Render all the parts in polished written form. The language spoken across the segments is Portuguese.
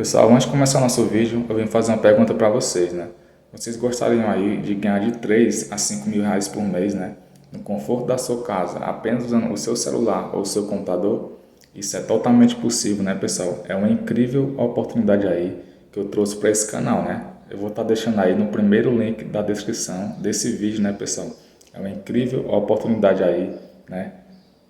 Pessoal, antes de começar o nosso vídeo, eu vim fazer uma pergunta para vocês, né? Vocês gostariam aí de ganhar de 3 a 5 mil reais por mês, né? No conforto da sua casa, apenas usando o seu celular ou o seu computador? Isso é totalmente possível, né, pessoal? É uma incrível oportunidade aí que eu trouxe para esse canal, né? Eu vou estar deixando aí no primeiro link da descrição desse vídeo, né, pessoal? É uma incrível oportunidade aí, né?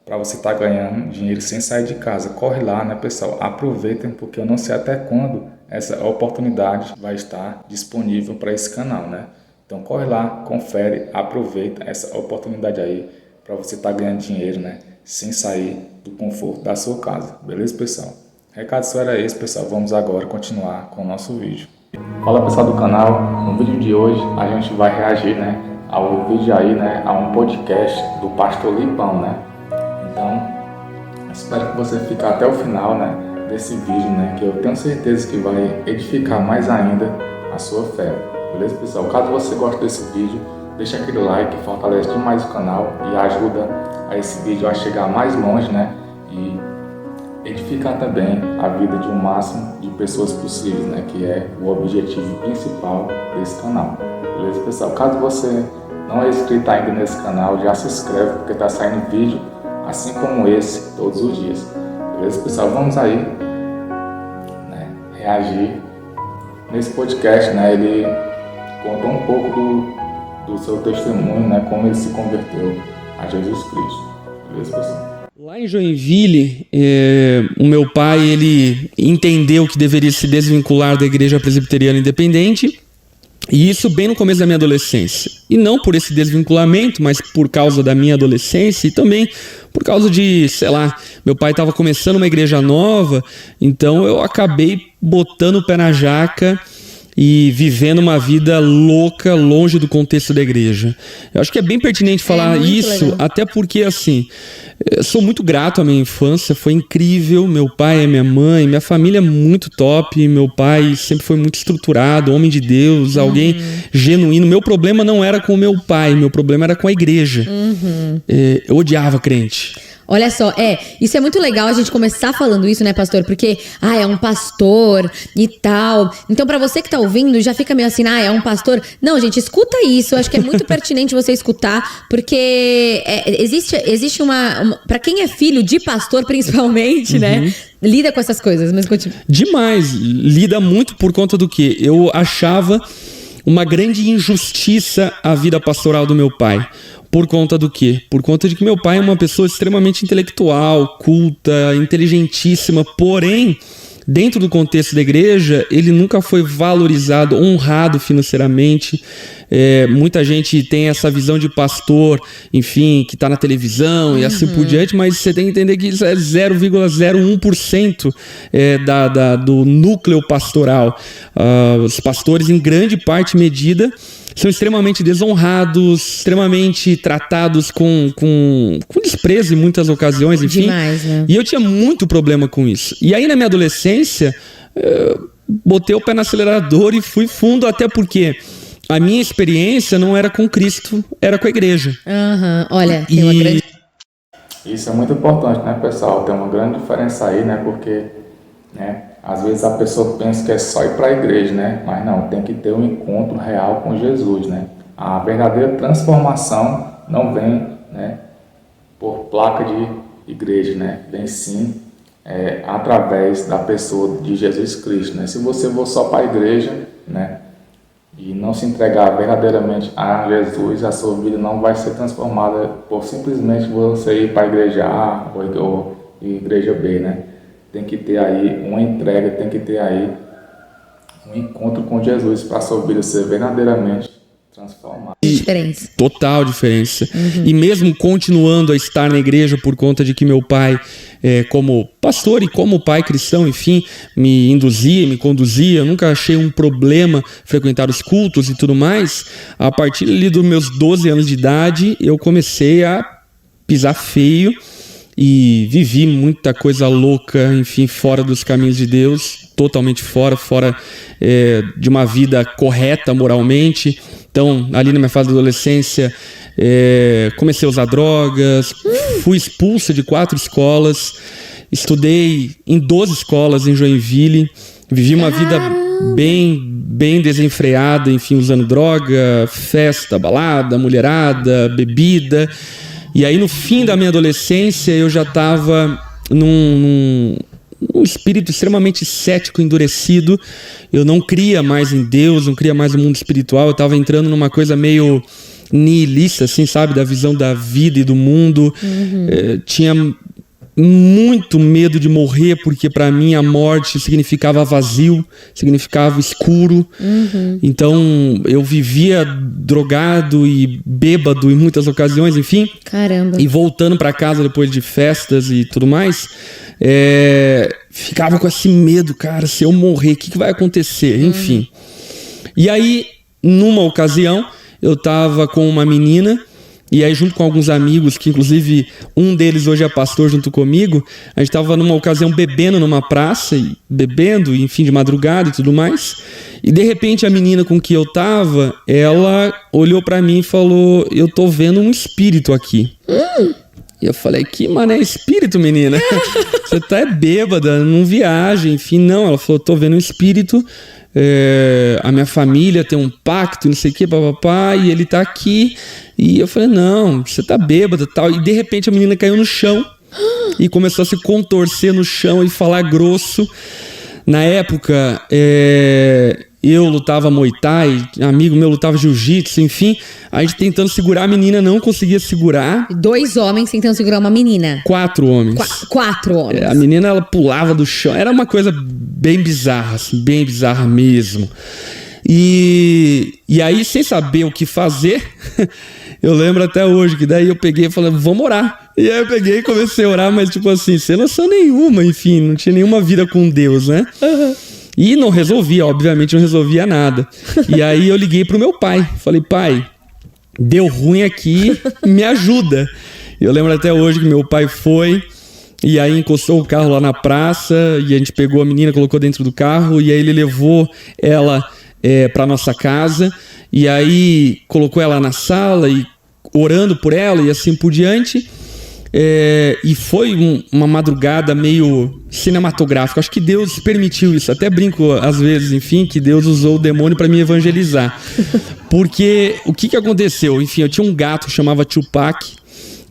Para você estar ganhando dinheiro sem sair de casa. Corre lá, né, pessoal? Aproveitem, porque eu não sei até quando essa oportunidade vai estar disponível para esse canal, né? Então corre lá, confere, aproveita essa oportunidade aí para você estar ganhando dinheiro, né? Sem sair do conforto da sua casa. Beleza, pessoal? Recado só era esse, pessoal. Vamos agora continuar com o nosso vídeo. Fala, pessoal do canal. No vídeo de hoje a gente vai reagir, né, ao vídeo aí, né, a um podcast do Pastor Lipão, né? Então, espero que você fique até o final, né, desse vídeo, né, que eu tenho certeza que vai edificar mais ainda a sua fé. Beleza, pessoal? Caso você goste desse vídeo, deixa aquele like, fortalece demais o canal e ajuda a esse vídeo a chegar mais longe, né, e edificar também a vida de um máximo de pessoas possíveis, né, que é o objetivo principal desse canal. Beleza, pessoal? Caso você não é inscrito ainda nesse canal, já se inscreve, porque está saindo vídeo assim como esse, todos os dias. Beleza, pessoal? Vamos aí, né, reagir nesse podcast, né? Ele contou um pouco do seu testemunho, né? Como ele se converteu a Jesus Cristo. Beleza, pessoal? Lá em Joinville, o meu pai, ele entendeu que deveria se desvincular da Igreja Presbiteriana Independente. E isso bem no começo da minha adolescência. E não por esse desvinculamento, mas por causa da minha adolescência e também por causa de, sei lá, meu pai estava começando uma igreja nova, então eu acabei botando o pé na jaca e vivendo uma vida louca, longe do contexto da igreja. Eu acho que é bem pertinente falar isso, legal. Até porque, assim, eu sou muito grato à minha infância, foi incrível, meu pai e minha mãe, minha família é muito top, meu pai sempre foi muito estruturado, homem de Deus, alguém genuíno. Meu problema não era com o meu pai, meu problema era com a igreja. Eu odiava crente. Olha só, isso é muito legal a gente começar falando isso, né, pastor? Porque, é um pastor e tal. Então, pra você que tá ouvindo, já fica meio assim, é um pastor. Não, gente, escuta isso. Eu acho que é muito pertinente você escutar, porque existe uma... Pra quem é filho de pastor, principalmente, né? Lida com essas coisas, mas continua. Demais. Lida muito por conta do quê? Eu achava uma grande injustiça a vida pastoral do meu pai. Por conta do quê? Por conta de que meu pai é uma pessoa extremamente intelectual, culta, inteligentíssima, porém, dentro do contexto da igreja, ele nunca foi valorizado, honrado financeiramente. Muita gente tem essa visão de pastor, enfim, que está na televisão e assim por diante, mas você tem que entender que isso é 0,01% do núcleo pastoral. Os pastores, em grande parte medida, são extremamente desonrados, extremamente tratados com desprezo em muitas ocasiões, enfim. Demais, né? E eu tinha muito problema com isso. E aí, na minha adolescência, botei o pé no acelerador e fui fundo, até porque a minha experiência não era com Cristo, era com a igreja. Olha, tem uma grande... Isso é muito importante, né, pessoal? Tem uma grande diferença aí, né? Porque, né, às vezes a pessoa pensa que é só ir para a igreja, né? Mas não, tem que ter um encontro real com Jesus, né? A verdadeira transformação não vem, né, por placa de igreja, né? Vem sim através da pessoa de Jesus Cristo, né? Se você for só para a igreja, né, e não se entregar verdadeiramente a Jesus, a sua vida não vai ser transformada por simplesmente você ir para a igreja A ou igreja B, né? Tem que ter aí uma entrega, tem que ter aí um encontro com Jesus para a sua vida ser verdadeiramente transformada. Diferença. Total diferença. E mesmo continuando a estar na igreja por conta de que meu pai, como pastor e como pai cristão, enfim, me induzia, me conduzia, eu nunca achei um problema frequentar os cultos e tudo mais. A partir ali dos meus 12 anos de idade, eu comecei a pisar feio e vivi muita coisa louca, enfim, fora dos caminhos de Deus, totalmente fora de uma vida correta moralmente. Então, ali na minha fase da adolescência, comecei a usar drogas, fui expulso de 4 escolas, estudei em 12 escolas em Joinville, Vivi uma vida bem desenfreada, enfim, usando droga, festa, balada, mulherada, bebida. E aí, no fim da minha adolescência, eu já estava num espírito extremamente cético, endurecido. Eu não cria mais em Deus, não cria mais no mundo espiritual. Eu estava entrando numa coisa meio nihilista, assim, sabe? Da visão da vida e do mundo. Tinha muito medo de morrer, porque para mim a morte significava vazio, significava escuro. Então eu vivia drogado e bêbado em muitas ocasiões, enfim. Caramba. E voltando para casa depois de festas e tudo mais, ficava com esse medo, cara, se eu morrer, o que vai acontecer? Enfim. E aí, numa ocasião, eu tava com uma menina. E aí, junto com alguns amigos, que inclusive um deles hoje é pastor junto comigo, a gente estava numa ocasião bebendo numa praça, bebendo, enfim, de madrugada e tudo mais. E de repente a menina com que eu tava, ela olhou pra mim e falou: eu tô vendo um espírito aqui. E eu falei: que mané espírito, menina? Você tá bêbada, não viaja, enfim. Não, ela falou: tô vendo um espírito. A minha família tem um pacto, não sei o que, papapá, e ele tá aqui. E eu falei: não, você tá bêbada e tal. E de repente a menina caiu no chão e começou a se contorcer no chão e falar grosso. Na época, eu lutava Muay Thai, amigo meu lutava Jiu-Jitsu, enfim. A gente tentando segurar a menina, não conseguia segurar. 2 homens tentando segurar uma menina. 4 homens. 4 homens. A menina, ela pulava do chão. Era uma coisa bem bizarra, assim, bem bizarra mesmo. E aí, sem saber o que fazer, eu lembro até hoje que daí eu peguei e falei: vamos orar. E aí eu peguei e comecei a orar, mas tipo assim, sem noção nenhuma, enfim, não tinha nenhuma vida com Deus, né? E não resolvia, obviamente não resolvia nada. E aí eu liguei pro meu pai, falei: pai, deu ruim aqui, me ajuda. Eu lembro até hoje que meu pai foi, e aí encostou o carro lá na praça, e a gente pegou a menina, colocou dentro do carro, e aí ele levou ela para nossa casa, e aí colocou ela na sala e orando por ela e assim por diante. E foi uma madrugada meio cinematográfica. Acho que Deus permitiu isso. Até brinco às vezes, enfim, que Deus usou o demônio para me evangelizar. Porque o que aconteceu? Enfim, eu tinha um gato que chamava Tupac.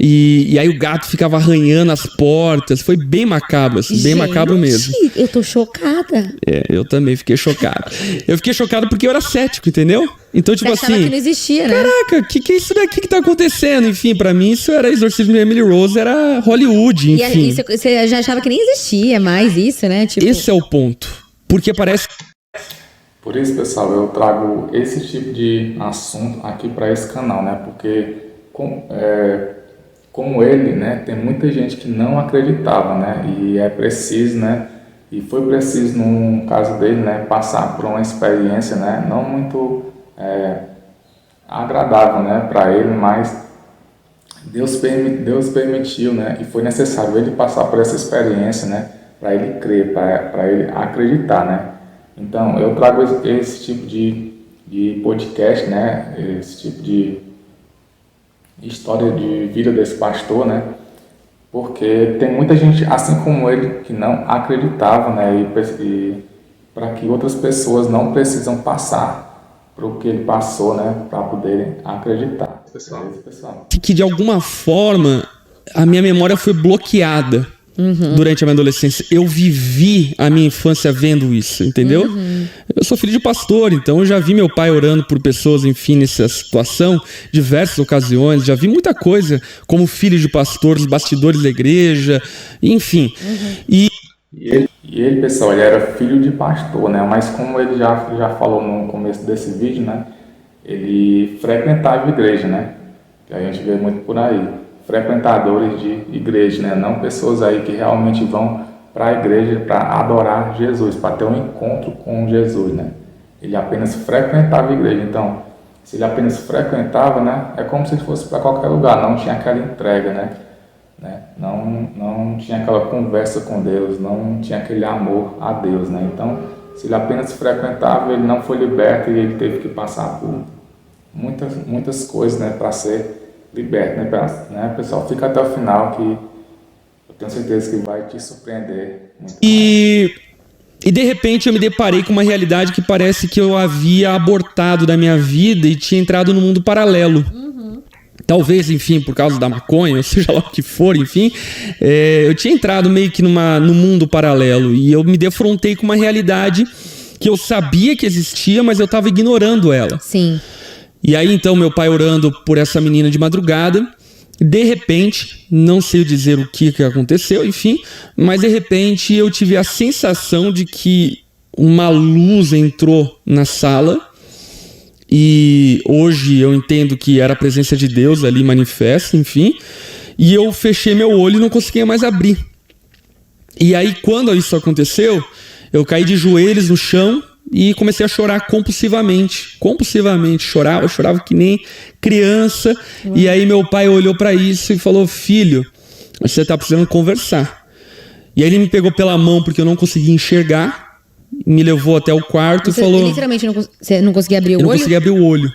E aí o gato ficava arranhando as portas. Foi bem macabro, assim, bem macabro mesmo. Eu tô chocada. Eu também fiquei chocado. Eu fiquei chocado porque eu era cético, entendeu? Então, tipo Você achava assim, que não existia, né? caraca, que é isso daqui que tá acontecendo? Enfim, pra mim isso era Exorcismo de Emily Rose, era Hollywood, enfim. E você já achava que nem existia mais isso, né? Tipo... Esse é o ponto. Porque parece... Por isso, pessoal, eu trago esse tipo de assunto aqui para esse canal, né? Porque como ele, né, tem muita gente que não acreditava, né? E é preciso, né? E foi preciso, no caso dele, né, passar por uma experiência, né, não muito agradável, né, para ele, mas Deus permitiu, né, e foi necessário ele passar por essa experiência, né, para ele crer, para ele acreditar, né. Então, eu trago esse tipo de podcast, né, esse tipo de história de vida desse pastor, né, porque tem muita gente, assim como ele, que não acreditava, né, e para que outras pessoas não precisam passar por o que ele passou, né, para poderem acreditar. Pessoal. Que de alguma forma a minha memória foi bloqueada durante a minha adolescência. Eu vivi a minha infância vendo isso, entendeu? Eu sou filho de pastor, então eu já vi meu pai orando por pessoas, enfim, nessa situação, diversas ocasiões, já vi muita coisa como filho de pastor, os bastidores da igreja, enfim. E ele, pessoal, ele era filho de pastor, né? Mas como ele já falou no começo desse vídeo, né? Ele frequentava a igreja, né? Que a gente vê muito por aí. Frequentadores de igreja, né? Não pessoas aí que realmente vão para a igreja para adorar Jesus, para ter um encontro com Jesus, né? Ele apenas frequentava a igreja. Então, se ele apenas frequentava, né? É como se ele fosse para qualquer lugar, não tinha aquela entrega, né? Não tinha aquela conversa com Deus, não tinha aquele amor a Deus, né? Então, se ele apenas frequentava, ele não foi liberto e ele teve que passar por muitas coisas, né, para ser liberto, né? Pessoal, fica até o final que eu tenho certeza que vai te surpreender muito. E E de repente eu me deparei com uma realidade que parece que eu havia abortado da minha vida e tinha entrado no mundo paralelo. Talvez, enfim, por causa da maconha, ou seja lá o que for, enfim, eu tinha entrado meio que no mundo paralelo e eu me defrontei com uma realidade que eu sabia que existia, mas eu estava ignorando ela. Sim. E aí então meu pai orando por essa menina de madrugada, de repente, não sei dizer o que aconteceu, enfim, mas de repente eu tive a sensação de que uma luz entrou na sala. E hoje eu entendo que era a presença de Deus ali manifesta, enfim. E eu fechei meu olho e não conseguia mais abrir. E aí quando isso aconteceu, eu caí de joelhos no chão e comecei a chorar compulsivamente. Compulsivamente, eu chorava que nem criança. E aí meu pai olhou para isso e falou: filho, você tá precisando conversar. E aí ele me pegou pela mão porque eu não conseguia enxergar. Me levou até o quarto Você e falou... literalmente você não conseguia abrir o Eu não olho? conseguia abrir o olho.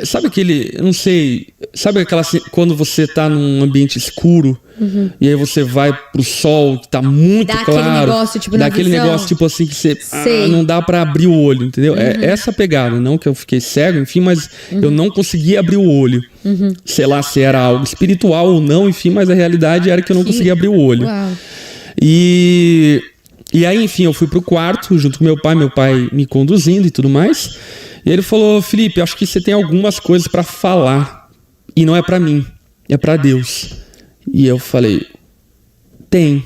Sabe aquele... Eu não sei... Sabe aquela... Quando você tá num ambiente escuro e aí você vai pro sol que tá muito dá claro. Aquele negócio, tipo, dá na aquele visão. negócio tipo assim que você... não dá pra abrir o olho, entendeu? É essa pegada. Não que eu fiquei cego, enfim, mas eu não conseguia abrir o olho. Sei lá se era algo espiritual ou não, enfim, mas a realidade era que eu não conseguia abrir o olho. Uau. E aí, enfim, eu fui pro quarto junto com meu pai me conduzindo e tudo mais. E ele falou: Felipe, acho que você tem algumas coisas pra falar. E não é pra mim, é pra Deus. E eu falei: tem.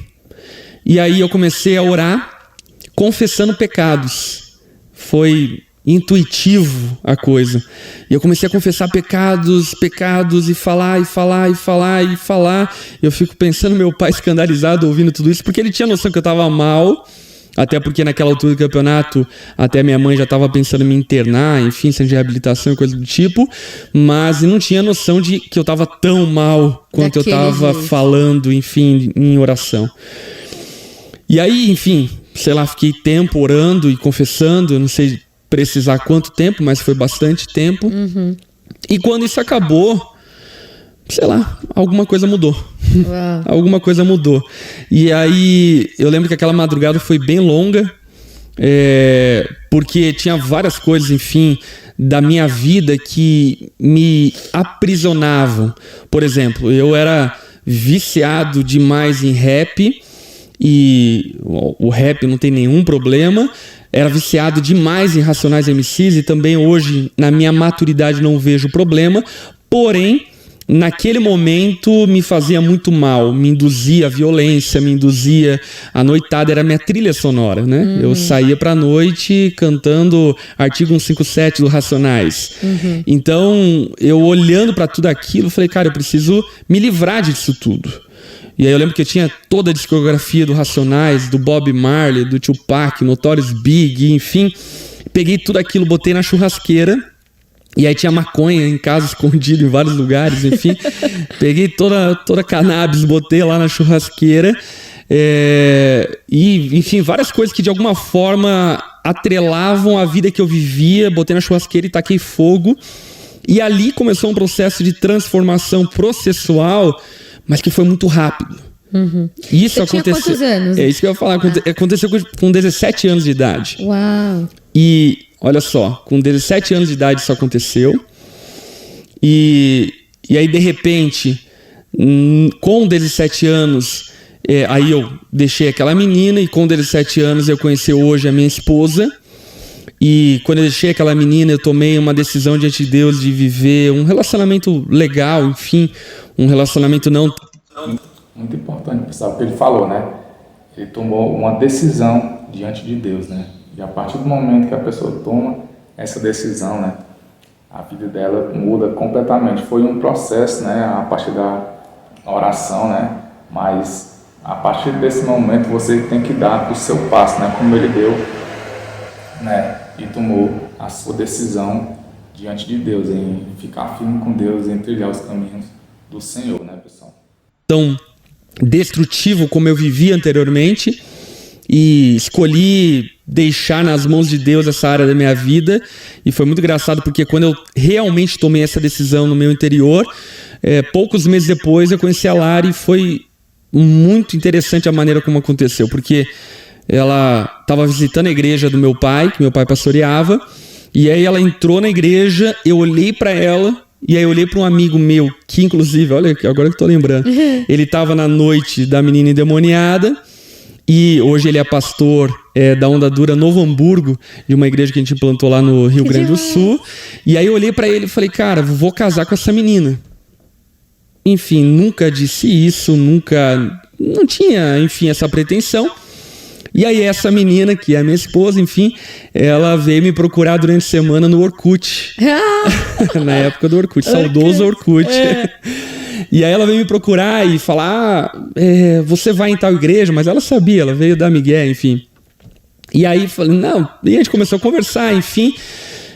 E aí eu comecei a orar, confessando pecados. Foi intuitivo a coisa. E eu comecei a confessar pecados e falar. Eu fico pensando meu pai escandalizado ouvindo tudo isso, porque ele tinha noção que eu tava mal, até porque naquela altura do campeonato, até minha mãe já tava pensando em me internar, enfim, centro de reabilitação e coisa do tipo, mas não tinha noção de que eu tava tão mal quanto eu tava falando, enfim, em oração. E aí, enfim, sei lá, fiquei tempo orando e confessando, eu não sei precisar quanto tempo, mas foi bastante tempo. E quando isso acabou, sei lá, alguma coisa mudou. Alguma coisa mudou. E aí eu lembro que aquela madrugada foi bem longa, porque tinha várias coisas, enfim, da minha vida que me aprisionavam. Por exemplo, eu era viciado demais em rap, e o rap não tem nenhum problema. Era viciado demais em Racionais MCs e também hoje, na minha maturidade, não vejo problema. Porém, naquele momento me fazia muito mal, me induzia à violência, me induzia à noitada, era minha trilha sonora, né? Eu saía pra noite cantando Artigo 157 do Racionais. Então, eu olhando pra tudo aquilo, falei: cara, eu preciso me livrar disso tudo. E aí eu lembro que eu tinha toda a discografia do Racionais, do Bob Marley, do Tupac, Notorious Big, enfim. Peguei tudo aquilo, botei na churrasqueira. E aí tinha maconha em casa, escondido em vários lugares, enfim. Peguei toda cannabis, botei lá na churrasqueira. E, enfim, várias coisas que de alguma forma atrelavam a vida que eu vivia. Botei na churrasqueira e taquei fogo. E ali começou um processo de transformação processual, mas que foi muito rápido. Isso Você tinha quantos anos? É isso que eu ia falar. Aconteceu com 17 anos de idade. Uau! E olha só, com 17 anos de idade isso aconteceu. E aí, de repente, com 17 anos, aí eu deixei aquela menina. E com 17 anos eu conheci hoje a minha esposa. E quando eu deixei aquela menina, eu tomei uma decisão diante de Deus de viver um relacionamento legal, enfim, um relacionamento não... Muito importante, pessoal, o que ele falou, né? Ele tomou uma decisão diante de Deus, né? E a partir do momento que a pessoa toma essa decisão, né? A vida dela muda completamente. Foi um processo, né? A partir da oração, né? Mas a partir desse momento você tem que dar o seu passo, né? Como ele deu, né? E tomou a sua decisão diante de Deus, em ficar firme com Deus, em trilhar os caminhos do Senhor, né, pessoal? Tão destrutivo como eu vivia anteriormente, e escolhi deixar nas mãos de Deus essa área da minha vida. E foi muito engraçado porque quando eu realmente tomei essa decisão no meu interior, poucos meses depois eu conheci a Lari, e foi muito interessante a maneira como aconteceu, porque ela estava visitando a igreja do meu pai, que meu pai pastoreava, e aí ela entrou na igreja, eu olhei para ela, e aí eu olhei para um amigo meu, que inclusive, olha, agora que eu tô lembrando, ele estava na noite da menina endemoniada, e hoje ele é pastor da Onda Dura Novo Hamburgo, de uma igreja que a gente implantou lá no Rio Grande do Sul. E aí eu olhei pra ele e falei, cara, vou casar com essa menina. Enfim, nunca disse isso, não tinha, enfim, essa pretensão. E aí essa menina, que é a minha esposa, enfim, ela veio me procurar durante a semana no Orkut. Na época do Orkut, saudoso Orkut. E aí ela veio me procurar e falar, você vai em tal igreja? Mas ela sabia, ela veio da Miguel, enfim. E aí falei, não, e a gente começou a conversar, enfim.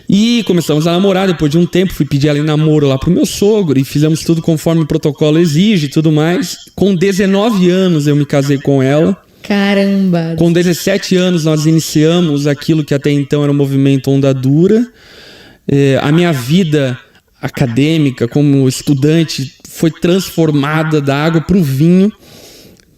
E começamos a namorar. Depois de um tempo fui pedir ela em namoro lá pro meu sogro, e fizemos tudo conforme o protocolo exige e tudo mais. Com 19 anos eu me casei com ela. Caramba! Com 17 anos nós iniciamos aquilo que até então era o movimento Onda Dura. A minha vida acadêmica como estudante foi transformada da água para o vinho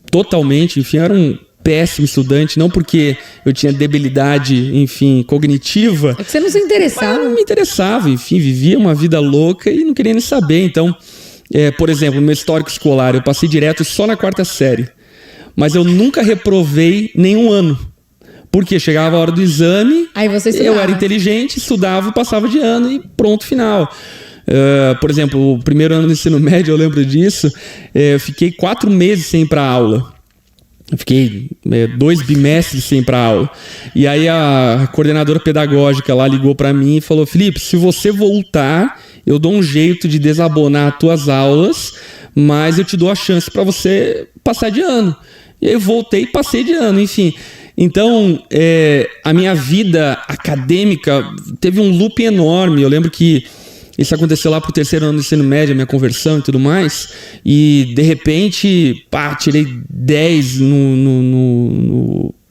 totalmente. Enfim, eu era um péssimo estudante, não porque eu tinha debilidade, enfim, cognitiva. É que você não se interessava. Não me interessava, enfim, vivia uma vida louca e não queria nem saber. Então, por exemplo, no meu histórico escolar, eu passei direto só na 4ª série. Mas eu nunca reprovei nenhum ano. Porque chegava a hora do exame, aí você estudava. Eu era inteligente, estudava, passava de ano e pronto, final. Por exemplo, o primeiro ano do ensino médio, eu lembro disso, eu fiquei 4 meses sem ir para aula. Eu fiquei 2 bimestres sem ir para aula. E aí a coordenadora pedagógica lá ligou para mim e falou, Felipe, se você voltar, eu dou um jeito de desabonar as tuas aulas, mas eu te dou a chance para você passar de ano. E aí eu voltei e passei de ano, enfim. Então, a minha vida acadêmica teve um loop enorme. Eu lembro que isso aconteceu lá pro 3º ano do ensino médio, a minha conversão e tudo mais. E, de repente, tirei 10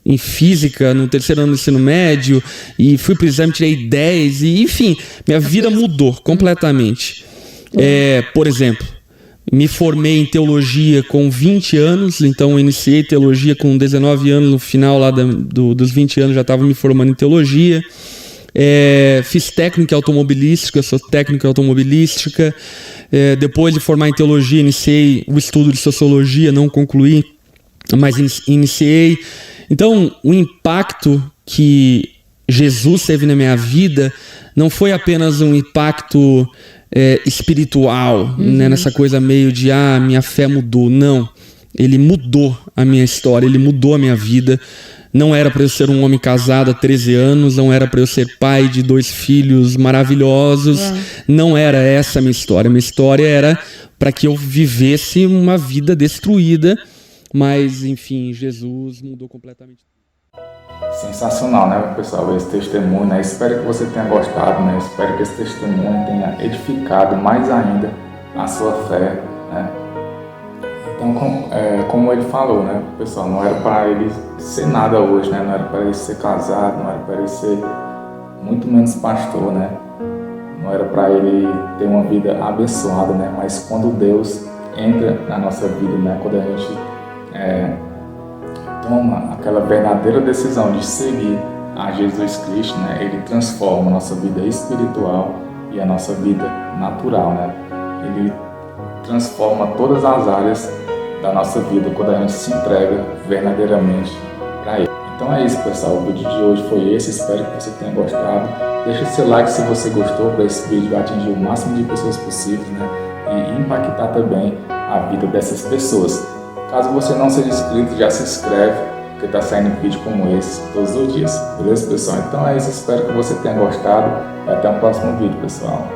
em física no 3º ano do ensino médio. E fui pro exame, tirei 10. E, enfim, minha vida mudou completamente. Por exemplo, me formei em teologia com 20 anos. Então, iniciei teologia com 19 anos. No final lá dos 20 anos, já estava me formando em teologia. Fiz técnica automobilística, sou técnico em automobilística. Depois de formar em teologia, iniciei o estudo de sociologia, não concluí, mas iniciei. Então, o impacto que Jesus teve na minha vida não foi apenas um impacto espiritual, né, nessa coisa meio de minha fé mudou. Não, ele mudou a minha história, ele mudou a minha vida. Não era para eu ser um homem casado há 13 anos, não era para eu ser pai de 2 filhos maravilhosos, não era essa a minha história. Minha história era para que eu vivesse uma vida destruída, mas, enfim, Jesus mudou completamente. Sensacional, né, pessoal, esse testemunho, né? Espero que você tenha gostado, né? Espero que esse testemunho tenha edificado mais ainda a sua fé, né? Então, como ele falou, né, pessoal, não era para ele ser nada hoje, né? Não era para ele ser casado, não era para ele ser muito menos pastor, né? Não era para ele ter uma vida abençoada, né? Mas quando Deus entra na nossa vida, né? Quando a gente toma aquela verdadeira decisão de seguir a Jesus Cristo, né? Ele transforma a nossa vida espiritual e a nossa vida natural, né? Ele transforma todas as áreas da nossa vida quando a gente se entrega verdadeiramente para Ele. Então é isso, pessoal. O vídeo de hoje foi esse. Espero que você tenha gostado. Deixa o seu like se você gostou, para esse vídeo atingir o máximo de pessoas possíveis, né? E impactar também a vida dessas pessoas. Caso você não seja inscrito, já se inscreve, porque está saindo vídeo como esse todos os dias. Beleza, pessoal? Então é isso. Espero que você tenha gostado. E até o próximo vídeo, pessoal.